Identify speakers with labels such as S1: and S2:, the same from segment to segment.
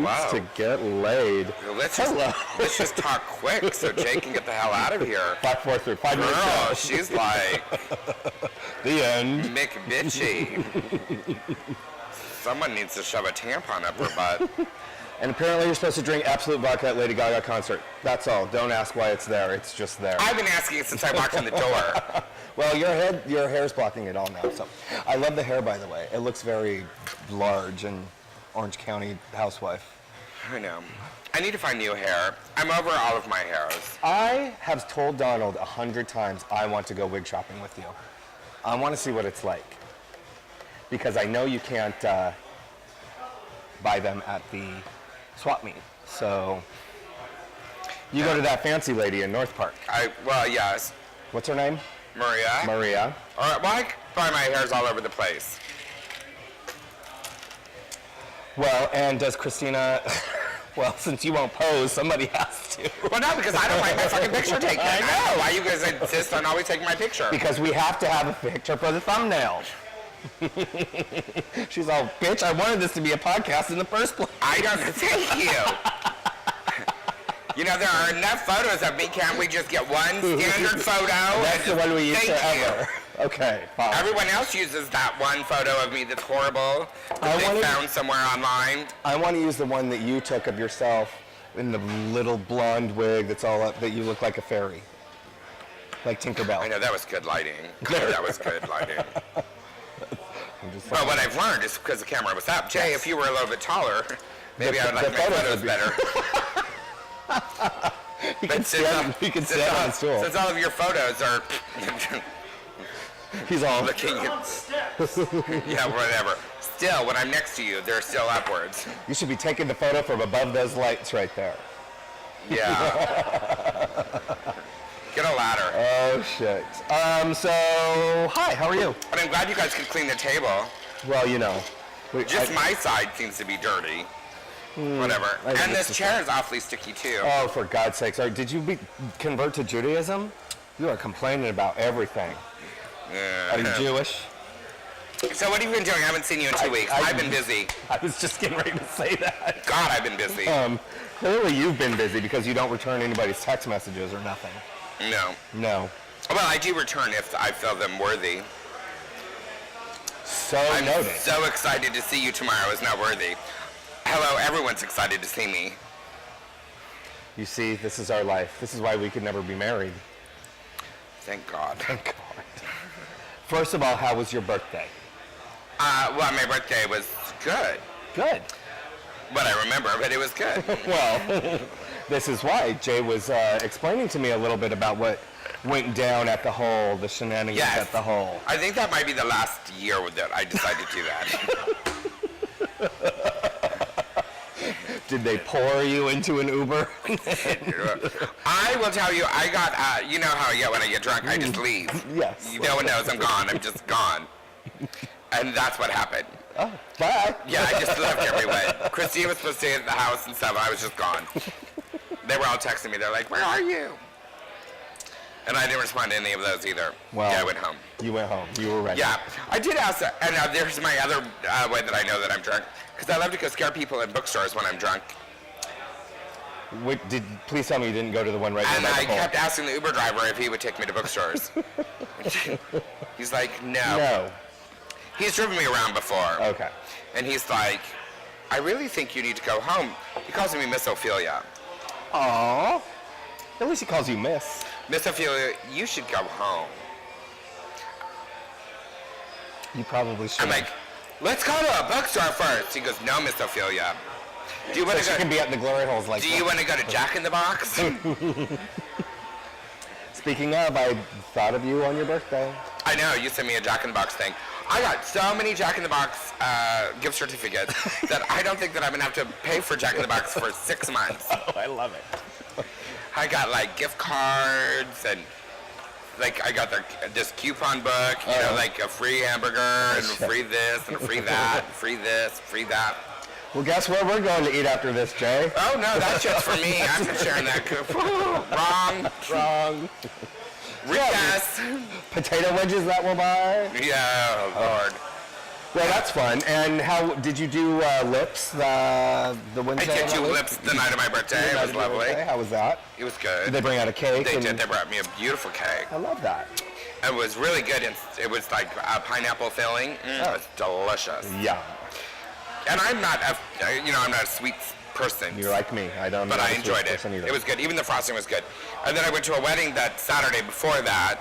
S1: Hello.
S2: to get laid.
S1: Let's just talk quick so Jay can get the hell out of here.
S2: 5 minutes.
S1: Girl, she's like
S2: the end.
S1: McBitchy. Someone needs to shove a tampon up her butt.
S2: And apparently you're supposed to drink Absolute Vodka at Lady Gaga concert. That's all. Don't ask why it's there. It's just there.
S1: I've been asking since I walked in the door.
S2: Well, your hair's blocking it all now. So, I love the hair, by the way. It looks very large and Orange County housewife.
S1: I know. I need to find new hair. I'm over all of my hairs.
S2: I have told Donald 100 times I want to go wig shopping with you. I want to see what it's like. Because I know you can't buy them at the swap meet. So, you go to that fancy lady in North Park.
S1: Well, yes.
S2: What's her name?
S1: Maria.
S2: Maria.
S1: All right, well, I buy my hairs all over the place.
S2: Well, and does Christina, well, since you won't pose, somebody has to.
S1: Well, no, because I don't like my fucking picture taken. I know. Why you guys insist on always taking my picture?
S2: Because we have to have a picture for the thumbnail. She's all, bitch, I wanted this to be a podcast in the first place.
S1: I don't, thank you. You know, there are enough photos of me. Can't we just get one standard photo?
S2: That's the one we use forever. Okay, fine.
S1: Everyone else uses that one photo of me that's horrible that they found somewhere online.
S2: I want to use the one that you took of yourself in the little blonde wig that's all up, that you look like a fairy. Like Tinkerbell.
S1: I know, that was good lighting. That was good lighting. Well, what I've learned is because the camera was up. Jay, if you were a little bit taller, maybe I would like my photos better.
S2: You can stand on a stool.
S1: Since all of your photos are...
S2: He's all...
S1: looking yeah, whatever. Still, when I'm next to you, they're still upwards.
S2: You should be taking the photo from above those lights right there.
S1: Yeah. Get a ladder.
S2: Oh, shit. So, hi, how are you?
S1: And I'm glad you guys could clean the table.
S2: Well, you know.
S1: My side seems to be dirty. Whatever. And this chair is awfully sticky, too.
S2: Oh, for God's sakes. Did you convert to Judaism? You are complaining about everything. Are you Jewish?
S1: So what have you been doing? I haven't seen you in 2 weeks. I've been busy.
S2: I was just getting ready to say that.
S1: God, I've been busy.
S2: Clearly you've been busy because you don't return anybody's text messages or nothing.
S1: No. Well, I do return if I feel them worthy.
S2: So
S1: I'm
S2: noted.
S1: So excited to see you tomorrow is not worthy. Hello, everyone's excited to see me.
S2: You see, this is our life. This is why we could never be married.
S1: Thank God.
S2: Thank God. First of all, how was your birthday?
S1: Well, my birthday was good.
S2: Good.
S1: What I remember, but it was good.
S2: Well, this is why Jay was explaining to me a little bit about what went down at the hole, the shenanigans at the hole.
S1: I think that might be the last year that I decided to do that.
S2: Did they pour you into an Uber?
S1: I will tell you, I got, you know how I get when I get drunk, I just leave.
S2: Yes.
S1: No one knows I'm gone, I'm just gone. And that's what happened.
S2: Oh, bye.
S1: Yeah, I just left everywhere. Christine was supposed to stay at the house and stuff, I was just gone. They were all texting me, they're like, where are you? And I didn't respond to any of those either.
S2: Well,
S1: yeah, I went home.
S2: You went home. You were ready.
S1: Yeah. I did ask, and there's my other way that I know that I'm drunk, because I love to go scare people in bookstores when I'm drunk.
S2: Please tell me you didn't go to the one right
S1: And
S2: near the
S1: I kept asking the Uber driver if he would take me to bookstores. He's like, no.
S2: No.
S1: He's driven me around before.
S2: Okay.
S1: And he's like, I really think you need to go home. He calls me Miss Ophelia.
S2: Aww. At least he calls you Miss.
S1: Miss Ophelia, you should go home.
S2: You probably should.
S1: I'm like, let's go to a bookstore first. He goes, no, Miss Ophelia. Do you want to go?
S2: She can be at the glory holes like
S1: Do you want to go to Jack in the Box?
S2: Speaking of, I thought of you on your birthday.
S1: I know, you sent me a Jack in the Box thing. I got so many Jack in the Box gift certificates that I don't think that I'm going to have to pay for Jack in the Box for 6 months.
S2: Oh, I love it.
S1: I got like gift cards and like I got this coupon book, you know, like a free hamburger and a free this and a free that, free this, free that.
S2: Well, guess where we're going to eat after this, Jay?
S1: Oh, no, that's just for me. I'm not sharing that coupon. Wrong. Yes.
S2: Potato wedges that we'll buy?
S1: Yeah, oh, Lord.
S2: Well, that's fun. And how did you do lips the Wednesday?
S1: I did 2 lips the night of my birthday. It was lovely.
S2: Birthday. How was that?
S1: It was good.
S2: Did they bring out a cake?
S1: They did. They brought me a beautiful cake.
S2: I love that.
S1: It was really good. It was like a pineapple filling. It was delicious.
S2: Yeah.
S1: And I'm not a sweet person.
S2: You're like me.
S1: But I enjoyed it. It was good. Even the frosting was good. And then I went to a wedding that Saturday before that.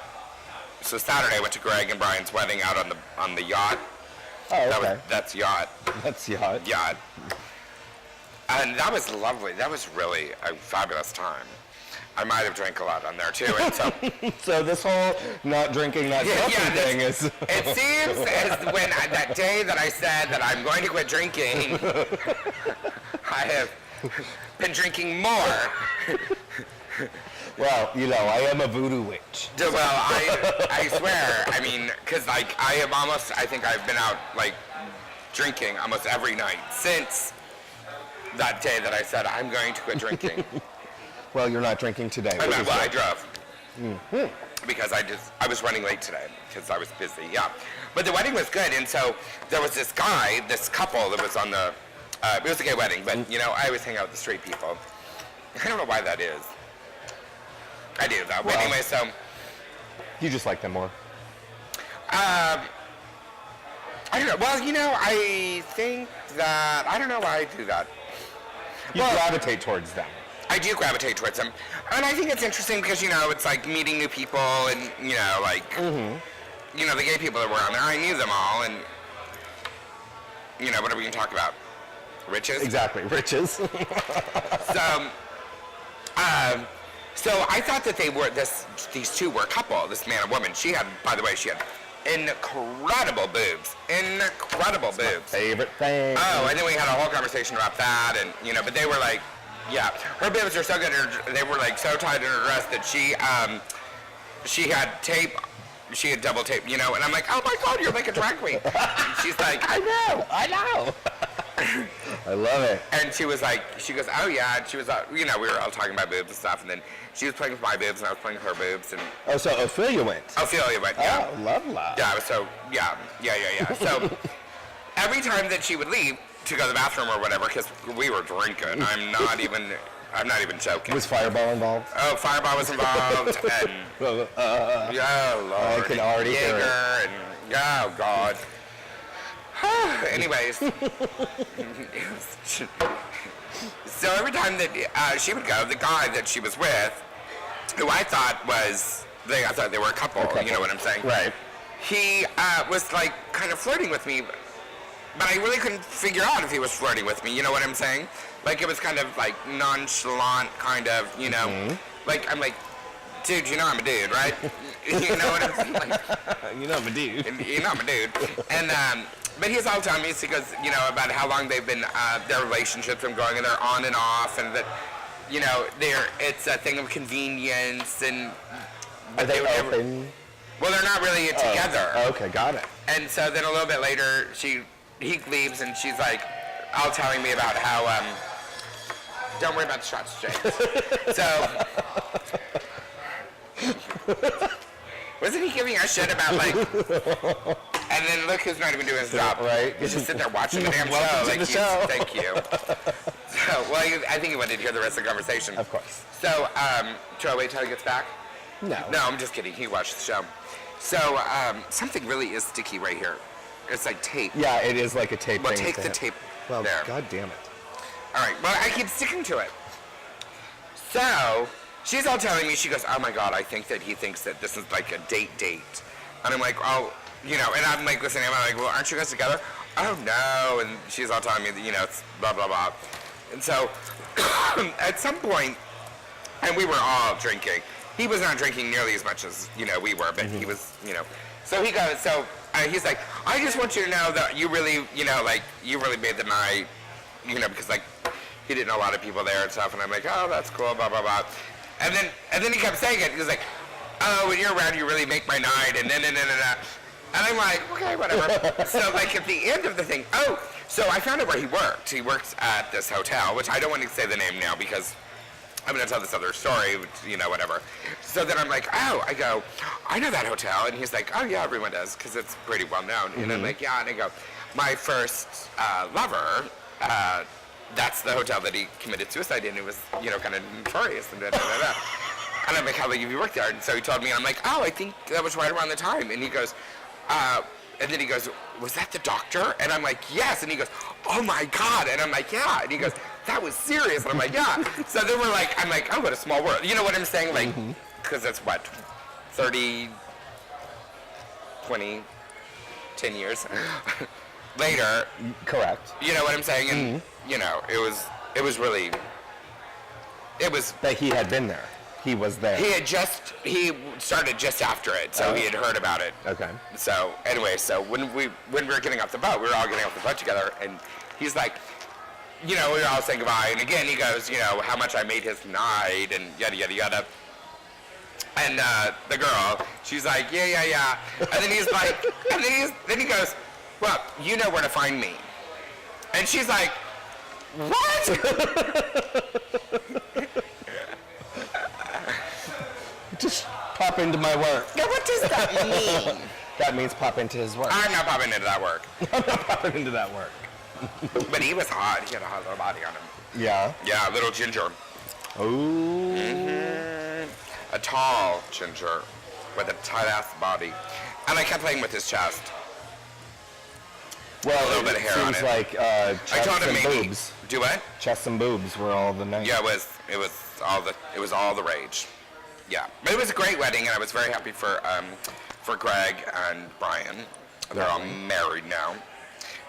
S1: So Saturday I went to Greg and Brian's wedding out on the yacht.
S2: Oh, okay.
S1: That's yacht.
S2: That's yacht.
S1: Yacht. And that was lovely. That was really a fabulous time. I might have drank a lot on there too. And so,
S2: so this whole not drinking, not smoking thing is...
S1: It seems as when that day that I said that I'm going to quit drinking, I have been drinking more.
S2: Well, I am a voodoo witch.
S1: Well, I swear, I mean, because like I think I've been out like drinking almost every night since that day that I said I'm going to quit drinking.
S2: Well, you're not drinking today.
S1: I drove. Mm-hmm. Because I was running late today because I was busy, yeah. But the wedding was good, and so there was this couple that was on the, it was a gay wedding, but I always hang out with the straight people. I don't know why that is. I do though, but anyway, so.
S2: You just like them more.
S1: I don't know, well, I think that, I don't know why I do that.
S2: You gravitate towards them.
S1: I do gravitate towards them. And I think it's interesting because, it's like meeting new people and, like, the gay people that were on there, I knew them all and, what are we going to talk about? Riches?
S2: Exactly, riches.
S1: So I thought that these two were a couple, this man and woman. By the way, she had incredible boobs. Incredible boobs.
S2: My favorite thing.
S1: Oh, and then we had a whole conversation about that and, but they were like, yeah, her boobs are so good. They were like so tight in her dress that she had tape. She had double tape, and I'm like, oh my God, you're like a drag queen. And she's like, I know.
S2: I love it.
S1: And she was like, she goes, oh yeah. And she was, we were all talking about boobs and stuff, and then she was playing with my boobs, and I was playing with her boobs, and.
S2: Oh, so Ophelia went.
S1: Yeah.
S2: Oh, love.
S1: Yeah. So yeah. So every time that she would leave to go to the bathroom or whatever, because we were drinking. I'm not even joking.
S2: Was Fireball involved?
S1: Oh, Fireball was involved, and yeah, Lord,
S2: I can already hear it.
S1: Heier, and oh God. Anyways, so every time that she would go, the guy that she was with, who I thought they were a couple. You know what I'm saying?
S2: Right.
S1: He was like kind of flirting with me. But I really couldn't figure out if he was flirting with me, you know what I'm saying? Like, it was kind of, like, nonchalant, kind of, Like, I'm like, dude, I'm a dude, right? You know what I'm saying? Like,
S2: I'm a dude.
S1: I'm a dude. And, but he's all telling me, because, about how long they've been, their relationship's been going, and they're on and off, and that, it's a thing of convenience, and...
S2: Are they open?
S1: Well, they're not really together.
S2: Okay, got it.
S1: And so then a little bit later, he leaves and she's like, all telling me about how, don't worry about the shots, James. So, wasn't he giving a shit about like, and then look who's not even doing his job.
S2: Right.
S1: He's just sitting there watching the damn show.
S2: Welcome to the show.
S1: Thank you. So, well, I think he wanted to hear the rest of the conversation.
S2: Of course.
S1: So, shall I wait till he gets back?
S2: No.
S1: No, I'm just kidding. He watched the show. So, something really is sticky right here. It's like tape.
S2: Yeah, it is like a tape
S1: well,
S2: thing.
S1: Well, take the tape there.
S2: God damn it.
S1: All right. Well, I keep sticking to it. So, she's all telling me, she goes, oh my God, I think that he thinks that this is like a date. And I'm like, oh, and I'm like listening, I'm like, well, aren't you guys together? Oh no. And she's all telling me that, it's blah, blah, blah. And so, at some point, and we were all drinking. He was not drinking nearly as much as, we were, but he was, So he goes, he's like, I just want you to know that you really, you really made the night, because, like, he didn't know a lot of people there and stuff. And I'm like, oh, that's cool, blah, blah, blah. And then he kept saying it. He was like, oh, when you're around, you really make my night, and then. And I'm like, okay, whatever. So, like, at the end of the thing, so I found out where he worked. He works at this hotel, which I don't want to say the name now because I'm going to tell this other story, whatever. So then I'm like, I go, I know that hotel. And he's like, oh, yeah, everyone does because it's pretty well known. And I'm like, yeah. And I go, my first lover, that's the hotel that he committed suicide in. It was, kind of notorious. And da-da-da-da. And I'm like, how long have you worked there? And so he told me, and I'm like, oh, I think that was right around the time. And he goes, and then he goes, was that the doctor? And I'm like, yes. And he goes, oh my God. And I'm like, yeah. And he goes, that was serious. And I'm like, yeah. So then I'm like, oh, what a small world. You know what I'm saying? Like, because that's what, 30, 20, 10 years later.
S2: Correct.
S1: You know what I'm saying? And, it was really,
S2: That he had been there. He was there.
S1: He started just after it, so he had heard about it.
S2: Okay.
S1: So anyway, when we were getting off the boat, we were all getting off the boat together, and he's like, we were all saying goodbye, and again he goes, how much I made his night, and yada yada yada. And the girl, she's like, yeah. And then he's like, then he goes, well, you know where to find me. And she's like, what?
S2: Just pop into my work.
S1: Yeah, what does that mean?
S2: That means pop into his work.
S1: I'm not popping into that work.
S2: I'm not popping into that work.
S1: But he was hot. He had a hot little body on him.
S2: Yeah?
S1: Yeah, a little ginger.
S2: Ooh.
S1: A tall ginger with a tight-ass body. And I kept playing with his chest.
S2: Well,
S1: a little bit of hair on it.
S2: Seems like chest
S1: I told him
S2: and
S1: maybe
S2: boobs.
S1: do what?
S2: Chest and boobs were all the night.
S1: Yeah, it was all the rage. Yeah, but it was a great wedding, and I was very happy for Greg and Brian. They're all married now.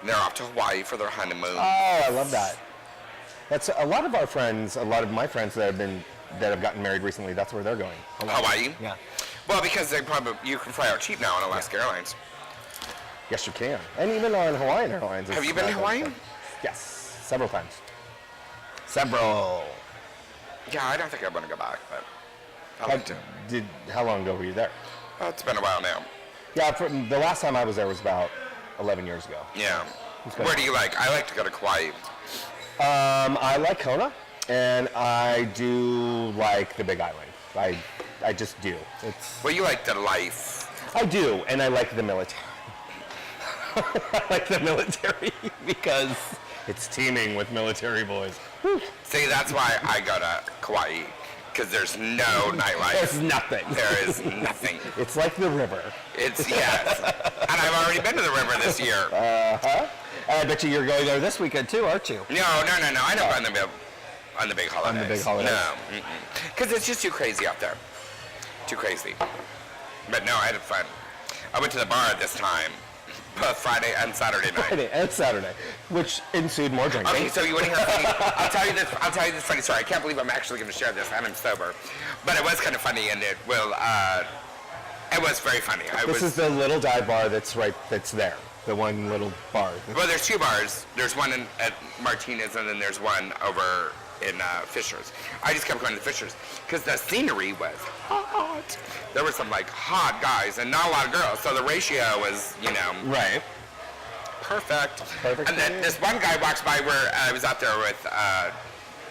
S1: And they're off to Hawaii for their honeymoon.
S2: Oh, I love that. That's a lot of our friends. A lot of my friends that have gotten married recently. That's where they're going.
S1: Hawaii?
S2: Yeah.
S1: Well, because you can fly out cheap now on Alaska Airlines.
S2: Yes, you can. And even on Hawaiian Airlines.
S1: Have you been to Hawaii?
S2: Yes, several times. Several.
S1: Yeah, I don't think I want to go back, but I like to.
S2: How long ago were you there?
S1: Oh, it's been a while now.
S2: Yeah, the last time I was there was about 11 years ago.
S1: Yeah. Where do you like? I like to go to Kauai.
S2: I like Kona, and I do like the Big Island. I just do.
S1: Well, you like the life.
S2: I do, and I like the military. I like the military because it's teeming with military boys.
S1: See, that's why I go to Kauai, because there's no nightlife.
S2: There's nothing.
S1: There is nothing.
S2: It's like the river.
S1: Yes. And I've already been to the river this year.
S2: Uh-huh. And I bet you're going there this weekend too, aren't you?
S1: No. I don't go on the big holidays.
S2: On the big holidays?
S1: No. Because it's just too crazy out there. Too crazy. But no, I had fun. I went to the bar this time. Both Friday and Saturday night.
S2: Friday and Saturday, which ensued more drinking.
S1: Okay, so you want to hear a funny? I'll tell you this funny story. I can't believe I'm actually going to share this, and I'm sober, but it was kind of funny, and it was very funny.
S2: This is the little dive bar that's there. The one little bar.
S1: Well, there's two bars. There's one at Martinez, and then there's one over in Fisher's. I just kept going to Fisher's because the scenery was hot. There were some hot guys and not a lot of girls, so the ratio was
S2: right.
S1: Perfect. And then this one guy walks by where I was out there with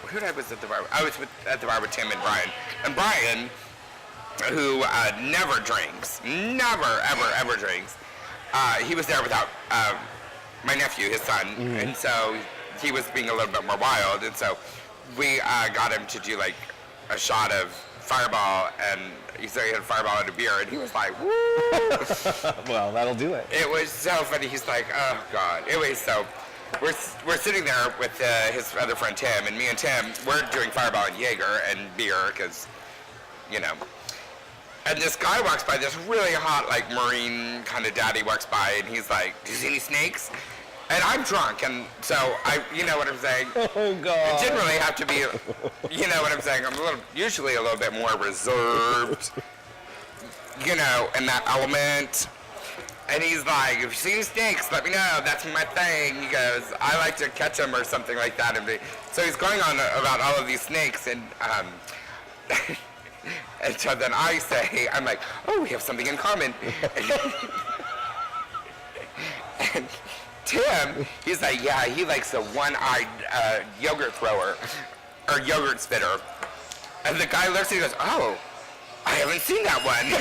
S1: who did I was at the bar? I was at the bar with Tim and Brian. And Brian, who never drinks, never ever drinks. He was there without my nephew, his son, and so he was being a little bit more wild, and so we got him to do a shot of Fireball, and he said he had a Fireball and a beer, and he was like, woo!
S2: Well, that'll do it.
S1: It was so funny. He's like, oh, God. Anyway, so we're sitting there with his other friend, Tim, and me and Tim, we're doing Fireball and Jaeger and beer, because, and this guy walks by, this really hot, Marine kind of daddy walks by, and he's like, do you see any snakes? And I'm drunk, and so you know what I'm saying?
S2: Oh, God.
S1: It didn't really have to be, you know what I'm saying? I'm usually a little bit more reserved, in that element. And he's like, if you see any snakes, let me know. That's my thing. He goes, I like to catch them or something like that. So he's going on about all of these snakes, and and so then I'm like, oh, we have something in common. And Tim, he's like, yeah, he likes a one-eyed yogurt thrower or yogurt spitter. And the guy looks and he goes, oh, I haven't seen that one.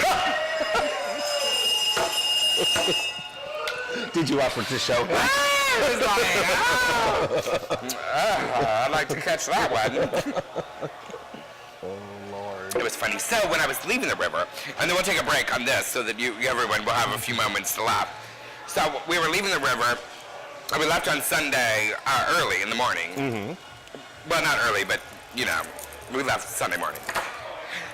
S2: Did you offer to show him?
S1: It was like, I'd like to catch that one.
S2: Oh, Lord.
S1: It was funny. So when I was leaving the river, and then we'll take a break on this so that everyone will have a few moments to laugh. So we were leaving the river, and we left on Sunday early in the morning. Mm-hmm. Well, not early, but, we left Sunday morning.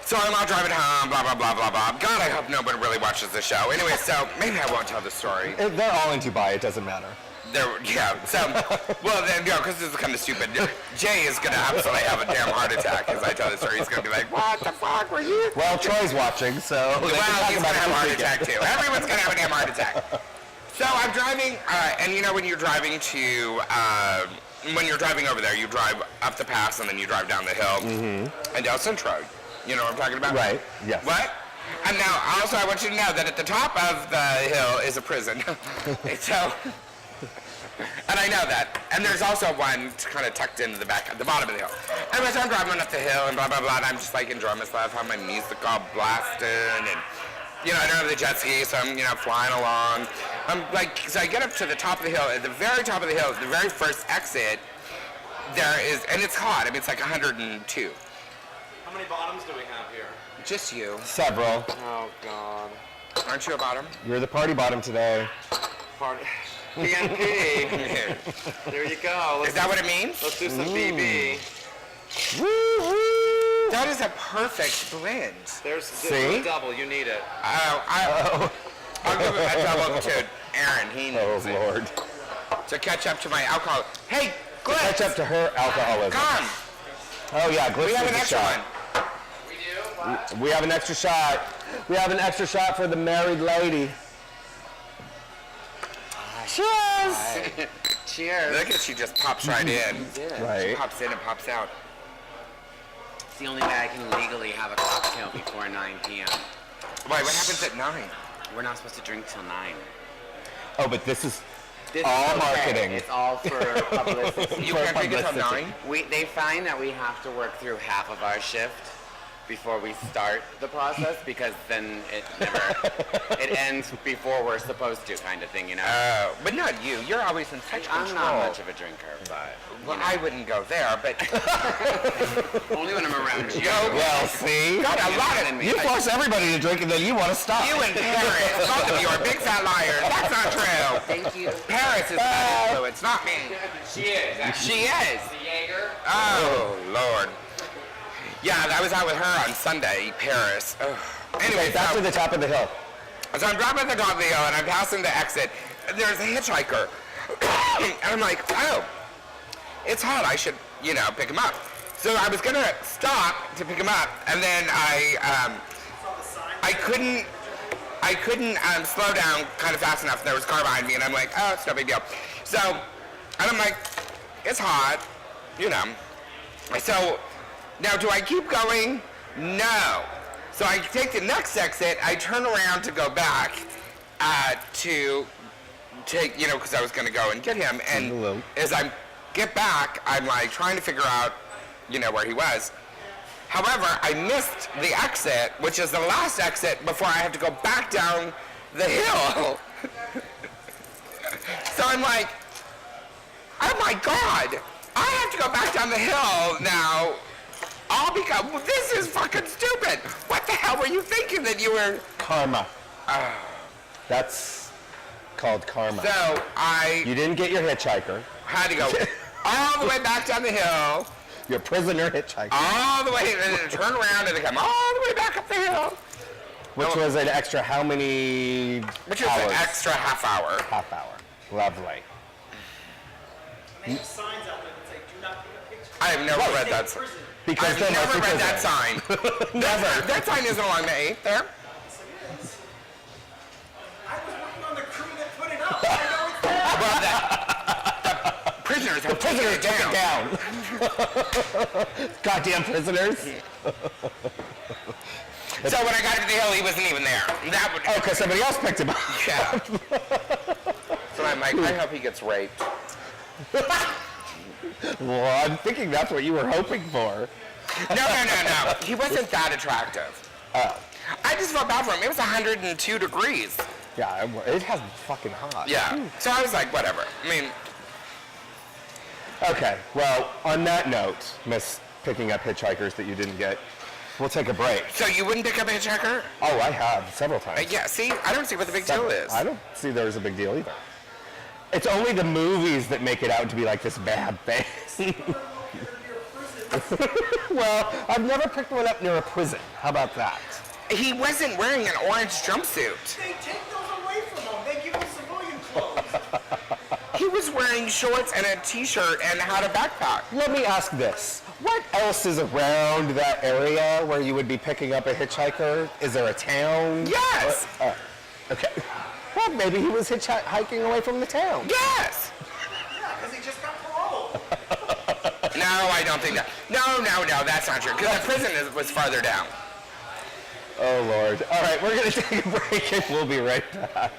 S1: So I'm out driving home, blah, blah, blah, blah, blah. God, I hope no one really watches the show. Anyway, so maybe I won't tell the story.
S2: They're all in Dubai. It doesn't matter.
S1: Well, then, because this is kind of stupid. Jay is going to absolutely have a damn heart attack as I tell the story. He's going to be like, what the fuck were you?
S2: Well, Troy's watching, so...
S1: Well, he's going to have a heart attack, too. Everyone's going to have a damn heart attack. So I'm driving, and when you're driving when you're driving over there, you drive up the pass, and then you drive down the hill, and down Central. You know what I'm talking about?
S2: Right, yes.
S1: What? And now, also, I want you to know that at the top of the hill is a prison. So... And I know that. And there's also one kind of tucked into the back, at the bottom of the hill. Anyway, so I'm driving up the hill and blah, blah, blah, and I'm just like enjoying myself, have my music all blasting, and, I don't have the jet ski, so I'm, flying along. I'm like, so I get up to the top of the hill, at the very top of the hill, the very first exit, there is, and it's hot, I mean, it's like 102.
S3: How many bottoms do we have here?
S1: Just you.
S2: Several.
S3: Oh, God.
S1: Aren't you a bottom?
S2: You're the party bottom today.
S3: Party. PNP. There you go.
S1: Is that what it means?
S3: Let's do some BB.
S2: Woo-hoo!
S1: That is a perfect blend.
S3: There's
S2: See?
S3: a double. You need it.
S1: I'll give it a double to Aaron. He needs
S2: Oh,
S1: it.
S2: Lord.
S1: To catch up to my alcohol. Hey, Gliss!
S2: Catch up to her alcoholism.
S1: Come!
S2: Oh, yeah, Gliss
S1: We have
S2: needs
S1: an
S2: a
S1: extra
S2: shot.
S1: one.
S3: We do? What?
S2: We have an extra shot. We have an extra shot for the married lady. Cheers!
S3: Cheers.
S1: Look at she just pops right in.
S2: Right.
S1: She pops in and pops out.
S4: It's the only way I can legally have a cocktail before 9 p.m.
S1: Wait, what happens at 9?
S4: We're not supposed to drink till 9.
S2: Oh, but this is
S4: This
S2: all
S4: is okay.
S2: marketing.
S4: It's all for publicity.
S1: You
S2: For
S1: can't drink until
S2: publicity.
S1: 9?
S4: They find that we have to work through half of our shift before we start the process because then it ends before we're supposed to, kind of thing,
S1: But not you. You're always in such control.
S4: I'm not much of a drinker, but
S1: Well, I wouldn't go there, but
S4: only when I'm around you.
S2: Well, see?
S1: got a lot of
S2: You force everybody to drink and then you want to stop.
S1: you and Paris. Both of you are big fat liars. That's not true.
S4: Thank you.
S1: Paris is bad influence, not me.
S4: She is.
S1: She is.
S4: Jaeger.
S1: Oh, Lord. Yeah, I was out with her on Sunday, Paris. Ugh. Anyway,
S2: Back
S1: so,
S2: to the top of the hill.
S1: so I'm driving at the top of the hill and I'm passing the exit. There's a hitchhiker. And I'm like, oh, it's hot. I should, pick him up. So I was going to stop to pick him up. And then I couldn't slow down kind of fast enough. There was a car behind me. And I'm like, oh, it's no big deal. So, and I'm like, it's hot, So, now, do I keep going? No. So I take the next exit. I turn around to go back to take, because I was going to go and get him. And
S2: Hello.
S1: as I get back, I'm like trying to figure out, where he was. However, I missed the exit, which is the last exit before I have to go back down the hill. So I'm like, oh my God, I have to go back down the hill now. All because this is fucking stupid. What the hell were you thinking that you were?
S2: Karma. That's called karma.
S1: So
S2: You didn't get your hitchhiker.
S1: had to go all the way back down the hill,
S2: Your prisoner hitchhiker.
S1: all the way, and then turn around and then come all the way back up the hill.
S2: Which was an extra how many
S1: Which is
S2: hours?
S1: an extra half hour.
S2: Half hour. Lovely.
S5: They have signs out there that say, do not take a picture.
S1: I have never read that sign.
S2: Because
S1: I've
S2: they're
S1: never
S2: mostly
S1: read that
S2: prisoners.
S1: sign. Never. That sign isn't along the 8th there.
S5: I was working on the crew that put it up. I know it's there.
S1: Well, the prisoners have taken
S2: Prisoners
S1: it
S2: took
S1: down.
S2: it down. Goddamn prisoners.
S1: So when I got to the hill, he wasn't even there. That would.
S2: Oh, because somebody else picked him up.
S1: Yeah. So I'm like, I hope he gets raped.
S2: Well, I'm thinking that's what you were hoping for.
S1: No. He wasn't that attractive. I just felt bad for him. It was 102 degrees.
S2: Yeah, it has been fucking hot.
S1: Yeah. So I was like, whatever. I mean,
S2: Okay, well, on that note, Miss picking up hitchhikers that you didn't get, we'll take a break.
S1: so you wouldn't pick up a hitchhiker?
S2: Oh, I have several times.
S1: Yeah, see, I don't see what the big deal is.
S2: I don't see there's a big deal either. It's only the movies that make it out to be like this bad thing. Well, I've never picked one up near a prison. How about that?
S1: He wasn't wearing an orange jumpsuit.
S5: They take those away from him. They give him civilian clothes.
S1: He was wearing shorts and a t-shirt and had a backpack.
S2: Let me ask this. What else is around that area where you would be picking up a hitchhiker? Is there a town?
S1: Yes.
S2: Okay. Well, maybe he was hitchhiking away from the town.
S1: Yes.
S5: Yeah, because he just got paroled.
S1: No, I don't think that. No, that's not true. Because the prison was farther down.
S2: Oh, Lord. All right, we're going to take a break and we'll be right back.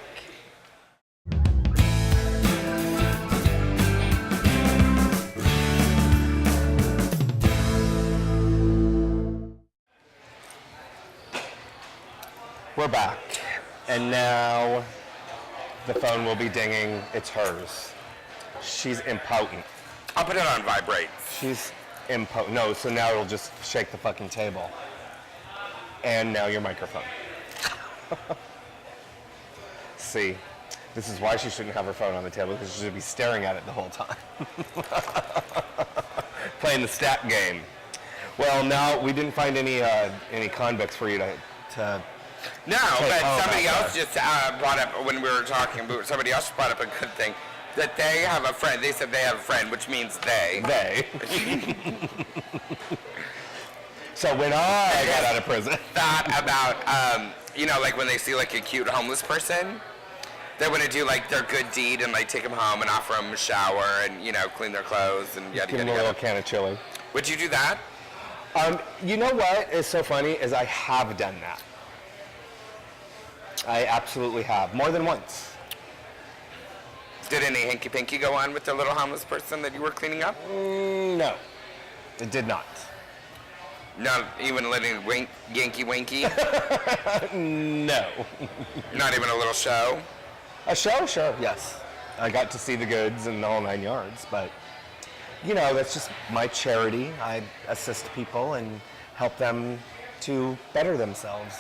S2: We're back, and now the phone will be dinging. It's hers. She's impotent.
S1: I'll put it on vibrate.
S2: She's impotent. No, so now it'll just shake the fucking table. And now your microphone. See, this is why she shouldn't have her phone on the table, because she should be staring at it the whole time. Playing the stat game. Well, now we didn't find any convicts for you to
S1: No,
S2: Okay,
S1: but somebody
S2: about
S1: else just brought up, when we were talking, somebody else brought up a good thing, that they have a friend. They said they have a friend, which means they.
S2: They. So when I got out of prison.
S1: Thought about, like when they see like a cute homeless person, they want to do like their good deed and like take them home and offer them a shower and, clean their clothes and yada
S2: Give
S1: yada
S2: them a little
S1: yada.
S2: can of chili.
S1: Would you do that?
S2: You know what is so funny is I have done that. I absolutely have. More than once.
S1: Did any hanky-panky go on with the little homeless person that you were cleaning up?
S2: No. It did not.
S1: Not even a little Yankee-wanky?
S2: No.
S1: Not even a little show?
S2: A show? Sure, yes. I got to see the goods and the whole 9 yards, but, that's just my charity. I assist people and help them to better themselves.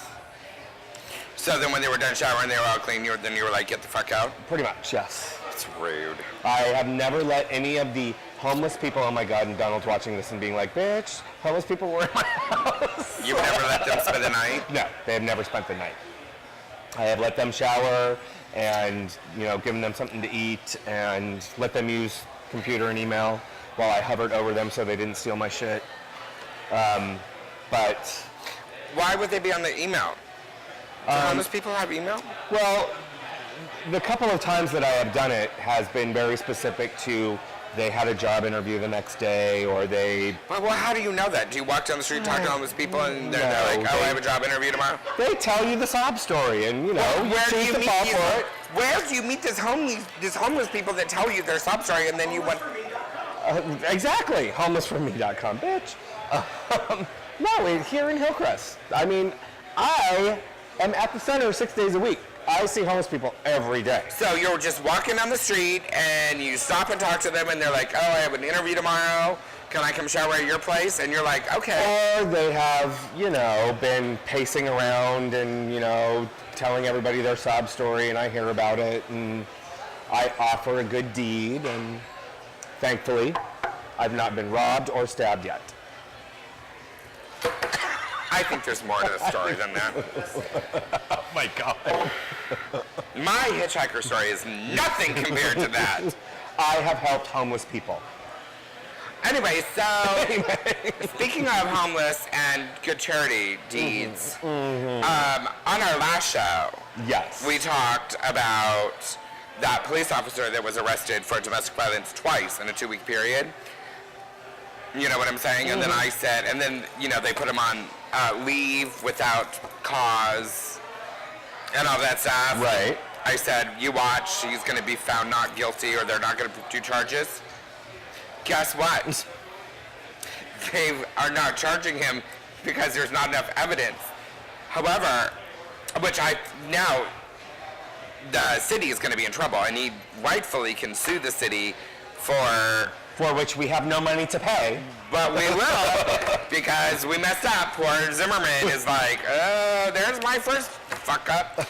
S1: So then when they were done showering, they were all clean, then you were like, get the fuck out?
S2: Pretty much, yes.
S1: It's rude.
S2: I have never let any of the homeless people, oh my God, and Donald's watching this and being like, bitch, homeless people were in my house.
S1: You've never let them spend the night?
S2: No, they have never spent the night. I have let them shower and, given them something to eat and let them use computer and email while I hovered over them so they didn't steal my shit. But,
S1: Why would they be on the email? Do homeless people have email?
S2: well, the couple of times that I have done it has been very specific to they had a job interview the next day or they
S1: Well, how do you know that? Do you walk down the street talking to homeless people and they're
S2: No,
S1: like, oh, I have a job interview tomorrow?
S2: They tell you the sob story, and you choose to fall for it.
S1: Where do you meet this homeless people that tell you their sob story and then you want?
S2: Exactly, homelessforme.com, bitch. No, here in Hillcrest. I mean, I am at the center 6 days a week. I see homeless people every day.
S1: So you're just walking down the street and you stop and talk to them and they're like, oh, I have an interview tomorrow. Can I come shower at your place? And you're like, okay.
S2: Or they have, been pacing around and, telling everybody their sob story, and I hear about it, and I offer a good deed, and thankfully, I've not been robbed or stabbed yet.
S1: I think there's more to the story than that.
S2: Oh my God.
S1: My hitchhiker story is nothing compared to that.
S2: I have helped homeless people.
S1: Anyway, so speaking of homeless and good charity deeds, on our last show,
S2: Yes.
S1: we talked about that police officer that was arrested for domestic violence twice in a 2-week period. You know what I'm saying? And then I said, and then, they put him on leave without cause and all that stuff.
S2: Right.
S1: I said, you watch, he's going to be found not guilty or they're not going to do charges. Guess what? They are not charging him because there's not enough evidence. However, which I now, the city is going to be in trouble, and he rightfully can sue the city for
S2: which we have no money to pay.
S1: But we will, because we messed up. Poor Zimmerman is like, oh, there's my first fuck up.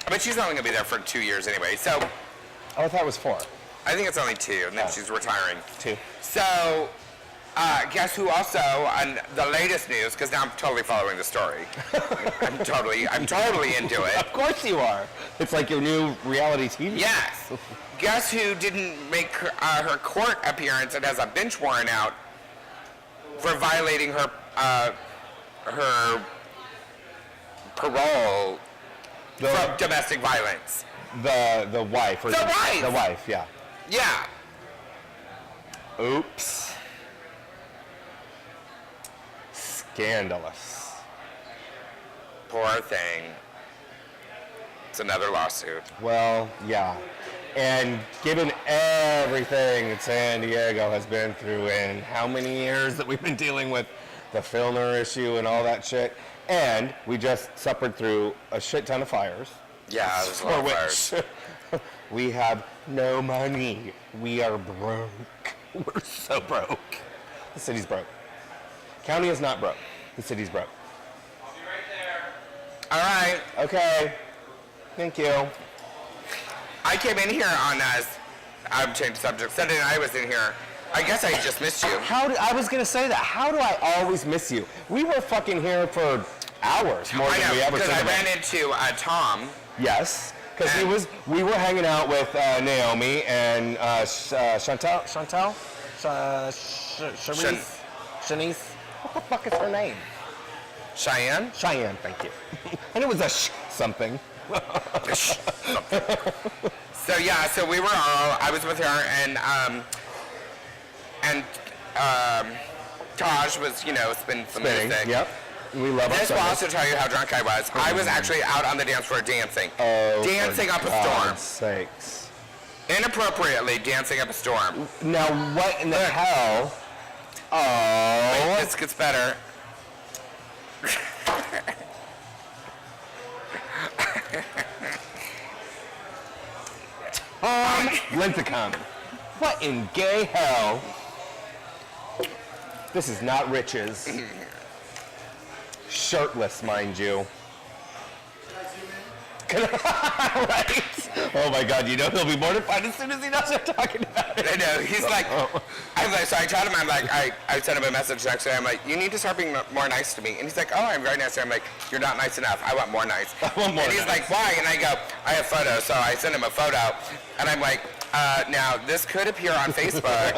S1: But she's only going to be there for 2 years anyway. So
S2: Oh, I thought it was 4.
S1: I think it's only 2, and then she's retiring.
S2: 2.
S1: So guess who also, on the latest news, because now I'm totally following the story. I'm totally into it.
S2: Of course you are. It's like your new reality TV.
S1: Yes. Guess who didn't make her court appearance and has a bench warrant out for violating her parole from domestic violence?
S2: The wife. Or
S1: The wife!
S2: The wife, yeah.
S1: Yeah.
S2: Oops. Scandalous.
S1: Poor thing. It's another lawsuit.
S2: Well, yeah. And given everything that San Diego has been through in how many years that we've been dealing with the Filner issue and all that shit, and we just suffered through a shit ton of fires.
S1: Yeah, there's a lot of fires.
S2: We have no money. We are broke. We're so broke. The city's broke. County is not broke. The city's broke.
S5: I'll be right there.
S1: All right.
S2: Okay. Thank you.
S1: I came in here on I've changed subject. Sunday night I was in here. I guess I just missed you.
S2: I was gonna say that. How do I always miss you? We were fucking here for hours more
S1: I
S2: than
S1: know,
S2: we ever
S1: because I
S2: should have.
S1: ran into Tom.
S2: Yes, because
S1: And-
S2: we were hanging out with Naomi and Chantal, Shanice. What the fuck is her name?
S1: Cheyenne?
S2: Cheyenne. Thank you. And it was a something.
S1: So yeah, so we were all, I was with her and Taj was, spinning some music.
S2: Yep. We love our
S1: This will
S2: service.
S1: also tell you how drunk I was. I was actually out on the dance floor dancing.
S2: Oh,
S1: dancing
S2: for
S1: up a storm.
S2: God's sakes.
S1: Inappropriately dancing up a storm.
S2: Now what in the hell? Oh.
S1: This gets better.
S2: Linthicum. What in gay hell? This is not riches. Shirtless, mind you. Right? Oh my God, he'll be mortified as soon as he knows I'm talking about it.
S1: I know, he's like, so I told him, I sent him a message next day, I'm like, you need to start being more nice to me. And he's like, oh, I'm very nice. I'm like, you're not nice enough. I want more nice.
S2: want more
S1: and he's
S2: nice.
S1: like, why? And I go, I have photos. So I sent him a photo. And I'm like, now, this could appear on Facebook.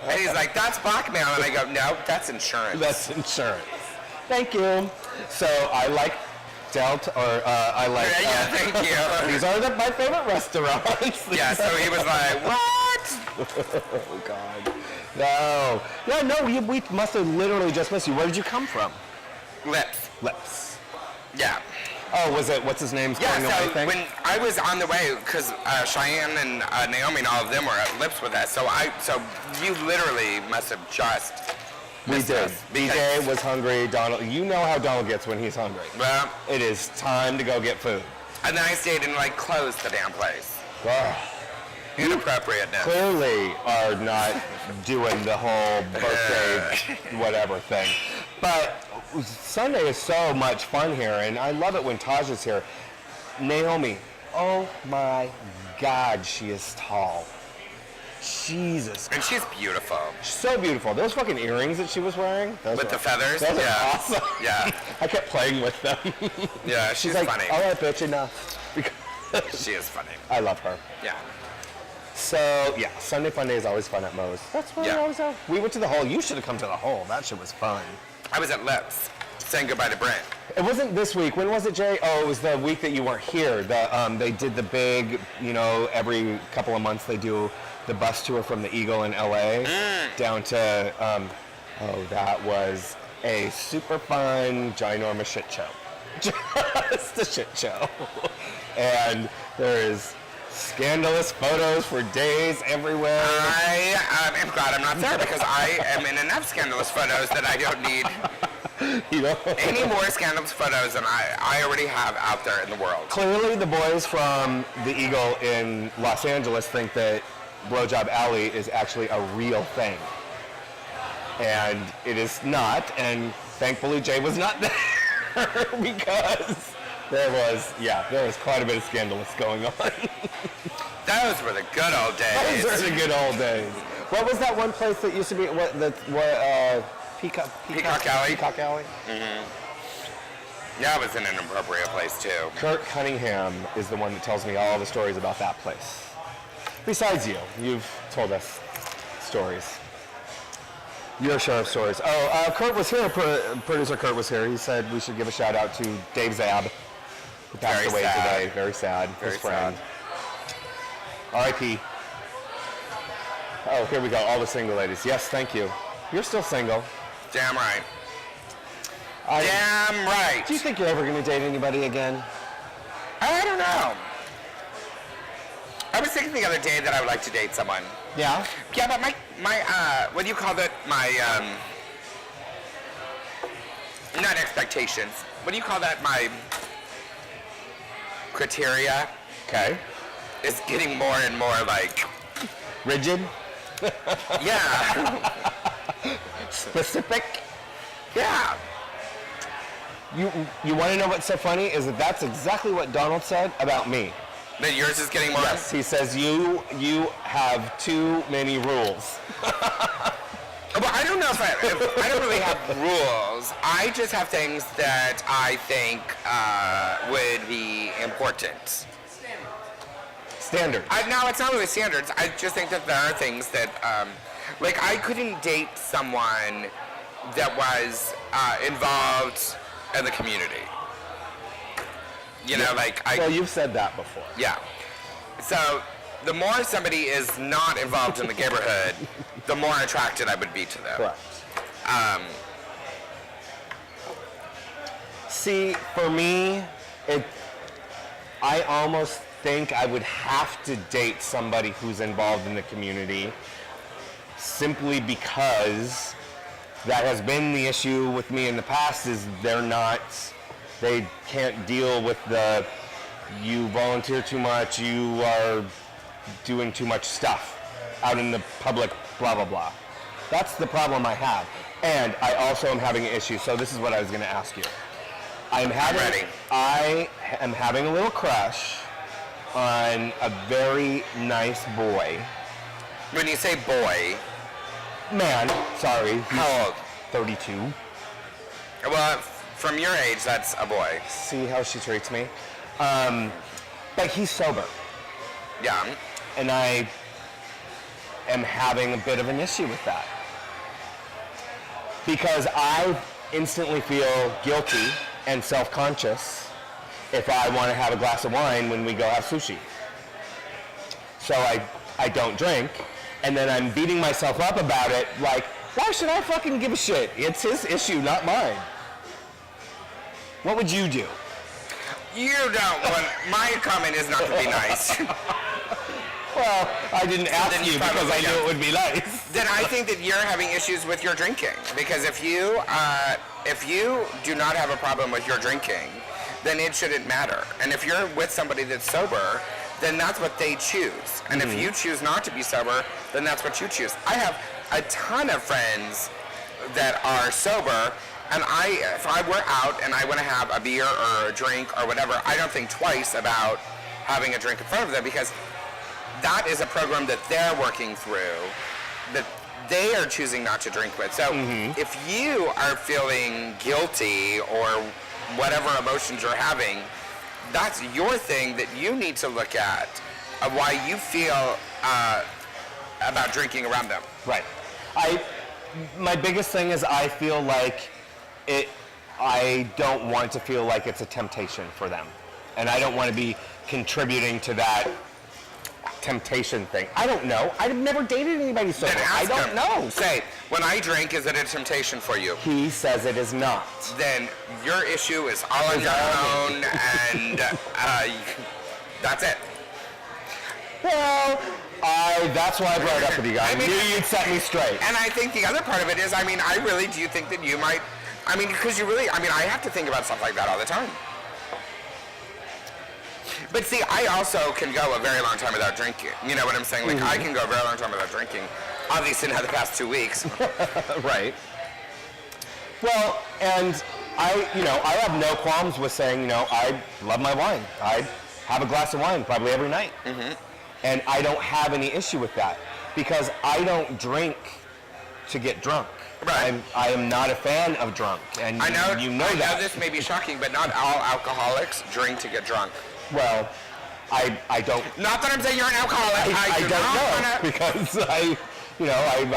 S1: And he's like, that's blackmail. And I go, no, that's insurance.
S2: That's insurance. Thank you. So I like Delta, or I like...
S1: yeah, thank you.
S2: These are my favorite restaurants.
S1: Yeah, so he was like, what?
S2: Oh, God. No. Yeah, no, we must have literally just missed you. Where did you come from?
S1: Lips. Yeah.
S2: Oh, was it, what's his name's
S1: Yeah,
S2: going away
S1: so
S2: thing?
S1: when I was on the way, because Cheyenne and Naomi and all of them were at Lips with us, so you literally must have just
S2: We
S1: missed
S2: did.
S1: us, because-
S2: BJ was hungry. Donald, you know how Donald gets when he's hungry.
S1: Well,
S2: It is time to go get food.
S1: and then I stayed and closed the damn place.
S2: Ugh.
S1: Inappropriateness.
S2: Clearly are not doing the whole birthday whatever thing. But Sunday is so much fun here, and I love it when Taj is here. Naomi, oh my God, she is tall. Jesus.
S1: And she's beautiful.
S2: So beautiful. Those fucking earrings that she was wearing.
S1: With the feathers?
S2: Those
S1: Yeah.
S2: are awesome.
S1: Yeah.
S2: I kept playing with them.
S1: Yeah, she's
S2: like,
S1: funny.
S2: all right, bitch, enough.
S1: She is funny.
S2: I love her.
S1: Yeah.
S2: So, yeah, Sunday Fun Day is always fun at Moe's. That's where
S1: Yeah.
S2: we always are. We went to the Hole. You should have come to the Hole. That shit was fun.
S1: I was at Lips saying goodbye to Brent.
S2: It wasn't this week. When was it, Jay? Oh, it was the week that you weren't here. They did the big, every couple of months they do the bus tour from the Eagle in LA down to, that was a super fun, ginormous shit show. Just a shit show. And there is scandalous photos for days everywhere.
S1: I am glad I'm not there because I am in enough scandalous photos that I don't need
S2: You know?
S1: Any more scandalous photos than I already have out there in the world.
S2: Clearly, the boys from the Eagle in Los Angeles think that Blowjob Alley is actually a real thing. And it is not, and thankfully Jay was not there because there was quite a bit of scandalous going on.
S1: Those were the good old days.
S2: Those are the good old days. What was that one place that used to be, Peacock Alley? Peacock Alley?
S1: That was an inappropriate place too.
S2: Kurt Cunningham is the one that tells me all the stories about that place. Besides you, you've told us stories. Your share of stories. Oh, Kurt was here. Producer Kurt was here. He said we should give a shout out to Dave Zab, who passed
S1: Very
S2: away
S1: sad.
S2: today. Very sad.
S1: Very
S2: His friend. R.I.P. Oh, here we go. All the single ladies. Yes, thank you. You're still single.
S1: Damn right. Damn right.
S2: Do you think you're ever going to date anybody again?
S1: I don't know. I was thinking the other day that I would like to date someone.
S2: Yeah?
S1: Yeah, but my what do you call that? My, not expectations. What do you call that? My criteria
S2: Okay.
S1: is getting more and more like,
S2: Rigid?
S1: yeah,
S2: Specific?
S1: yeah.
S2: You want to know what's so funny? Is that that's exactly what Donald said about me.
S1: That yours is getting more.
S2: Yes, he says you have too many rules.
S1: Well, I don't know if I don't really have rules. I just have things that I think would be important.
S2: Standard.
S1: No, it's not really standards. I just think that there are things that, like I couldn't date someone that was involved in the community. You know, like
S2: Well, you've said that before.
S1: yeah. So the more somebody is not involved in the gayborhood, the more attracted I would be to them.
S2: Correct. See, for me, I almost think I would have to date somebody who's involved in the community simply because that has been the issue with me in the past is they can't deal with you volunteer too much, you are doing too much stuff out in the public, blah, blah, blah. That's the problem I have. And I also am having an issue, so this is what I was going to ask you. I am having a little crush on a very nice boy.
S1: When you say boy,
S2: Man, sorry. He's
S1: how old?
S2: 32.
S1: Well, from your age, that's a boy.
S2: See how she treats me? But he's sober.
S1: Yeah.
S2: And I am having a bit of an issue with that. Because I instantly feel guilty and self-conscious if I want to have a glass of wine when we go have sushi. So I don't drink, and then I'm beating myself up about it, like, why should I fucking give a shit? It's his issue, not mine. What would you do?
S1: You don't want, my comment is not to be nice.
S2: Well, I didn't ask
S1: then you
S2: you because
S1: probably
S2: I knew
S1: don't.
S2: it would be nice.
S1: Then I think that you're having issues with your drinking. Because if you do not have a problem with your drinking, then it shouldn't matter. And if you're with somebody that's sober, then that's what they choose. And if you choose not to be sober, then that's what you choose. I have a ton of friends that are sober, and if I were out and I want to have a beer or a drink or whatever, I don't think twice about having a drink in front of them because that is a program that they're working through, that they are choosing not to drink with. So if you are feeling guilty or whatever emotions you're having, that's your thing that you need to look at of why you feel about drinking around them.
S2: Right. My biggest thing is I feel like I don't want to feel like it's a temptation for them. And I don't want to be contributing to that temptation thing. I don't know. I've never dated anybody sober.
S1: Then
S2: I
S1: ask
S2: don't
S1: him.
S2: know.
S1: Say, when I drink, is it a temptation for you?
S2: He says it is not.
S1: Then your issue is all on your own, and that's it.
S2: Well, that's why I brought it up with you guys.
S1: I mean-
S2: I knew you'd set me straight.
S1: And I think the other part of it is, I mean, I really do think that you might I mean, because I have to think about stuff like that all the time. But see, I also can go a very long time without drinking. You know what I'm saying? Like, I can go a very long time without drinking. Obviously not the past 2 weeks.
S2: Right. Well, and I have no qualms with saying, I love my wine. I have a glass of wine probably every night. Mm-hmm. And I don't have any issue with that because I don't drink to get drunk.
S1: Right.
S2: I am not a fan of drunk, and
S1: I know,
S2: you know
S1: I
S2: that.
S1: know this may be shocking, but not all alcoholics drink to get drunk.
S2: Well, I don't.
S1: Not that I'm saying you're an alcoholic.
S2: I
S1: do
S2: don't
S1: not
S2: know
S1: wanna-
S2: because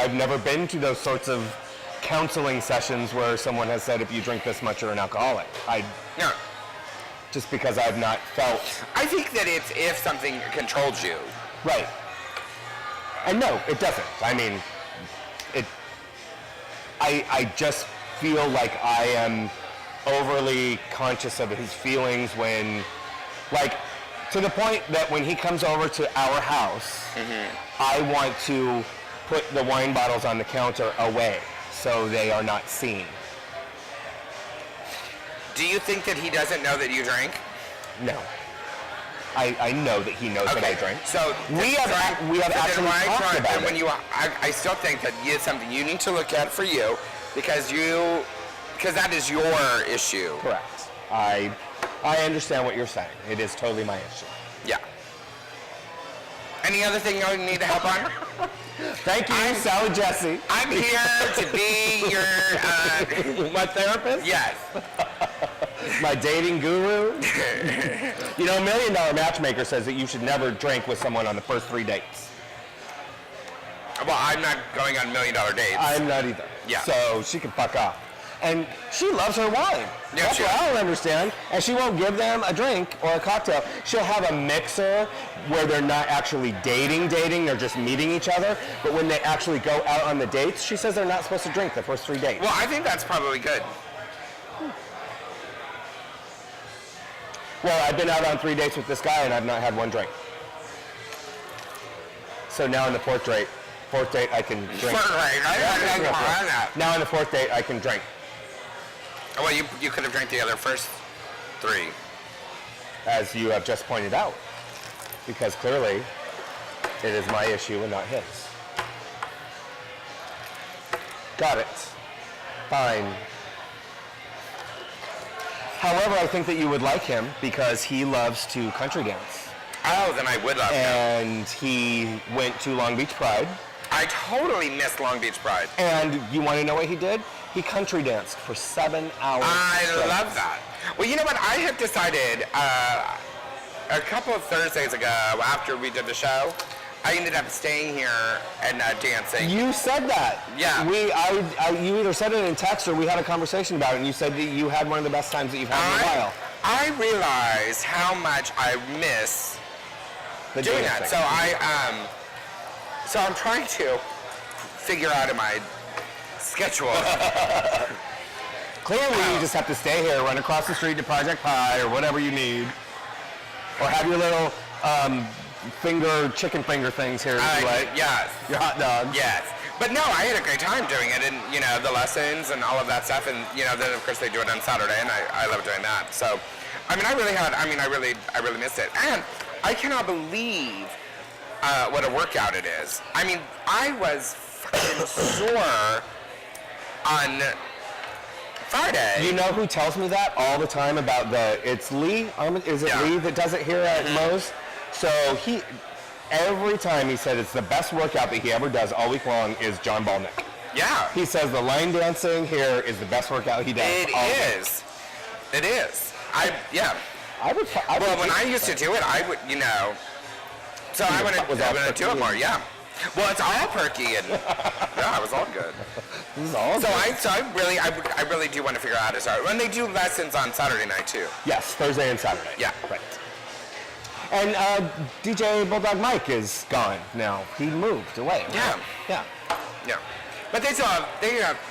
S2: I've never been to those sorts of counseling sessions where someone has said if you drink this much you're an alcoholic.
S1: No.
S2: Just because I've not felt.
S1: I think that it's if something controls you.
S2: Right. And no, it doesn't. I mean, I just feel like I am overly conscious of his feelings when, like, to the point that when he comes over to our house, I want to put the wine bottles on the counter away so they are not seen.
S1: Do you think that he doesn't know that you drink?
S2: No. I know that he knows that I drink.
S1: So
S2: we have actually talked about it.
S1: I still think that it's something you need to look at for you because that is your issue.
S2: Correct. I understand what you're saying. It is totally my issue.
S1: Yeah. Any other thing you need to help on?
S2: Thank you, Sally Jesse.
S1: I'm here to be your
S2: my therapist?
S1: Yes.
S2: My dating guru? $1 Million Matchmaker says that you should never drink with someone on the first 3 dates.
S1: Well, I'm not going on $1 million dates.
S2: I'm not either.
S1: Yeah.
S2: So she can fuck off. And she loves her wine.
S1: Yeah,
S2: That's what I don't understand. And she won't give them a drink or a cocktail. She'll have a mixer where they're not actually dating, they're just meeting each other. But when they actually go out on the dates, she says they're not supposed to drink the first 3 dates.
S1: Well, I think that's probably good.
S2: Well, I've been out on 3 dates with this guy and I've not had one drink. So now on the fourth date I can drink. Now on the fourth date I can drink.
S1: Well, you could have drank the other first 3.
S2: As you have just pointed out. Because clearly it is my issue and not his. Got it. Fine. However, I think that you would like him because he loves to country dance.
S1: Oh, then I would love him.
S2: And he went to Long Beach Pride.
S1: I totally missed Long Beach Pride.
S2: And you want to know what he did? He country danced for 7 hours.
S1: I
S2: straight.
S1: love that. Well, you know what? I had decided a couple of Thursdays ago after we did the show, I ended up staying here and dancing.
S2: You said that.
S1: Yeah.
S2: You either said it in text or we had a conversation about it, and you said that you had one of the best times that you've had in a while.
S1: I realized how much I miss
S2: The
S1: doing that.
S2: dancing.
S1: So I'm trying to figure out in my schedule.
S2: Clearly, you just have to stay here, run across the street to Project Pie or whatever you need, or have your little chicken finger things here.
S1: Yes.
S2: Your hot dog.
S1: Yes. But no, I had a great time doing it, and the lessons and all of that stuff, and then of course they do it on Saturday, and I love doing that. So, I really missed it, and I cannot believe what a workout it is. I mean, I was fucking sore on Friday.
S2: You know who tells me that all the time about it's Lee? Is it
S1: Yeah.
S2: Lee that does it here at Moe's? So every time he said it's the best workout that he ever does all week long is John Balnick.
S1: Yeah.
S2: He says the line dancing here is the best workout he does.
S1: It
S2: all
S1: is. It is.
S2: I would
S1: Well, when I used to do it, I would, So I want to do it more, yeah. Well, it's all perky and yeah, it was all good.
S2: This is all
S1: So I really do want to figure out how to start. When they do lessons on Saturday night too.
S2: Yes, Thursday and Saturday.
S1: Yeah.
S2: Right. And DJ Bulldog Mike is gone now. He moved away. Right?
S1: Yeah.
S2: Yeah.
S1: Yeah. But they still have,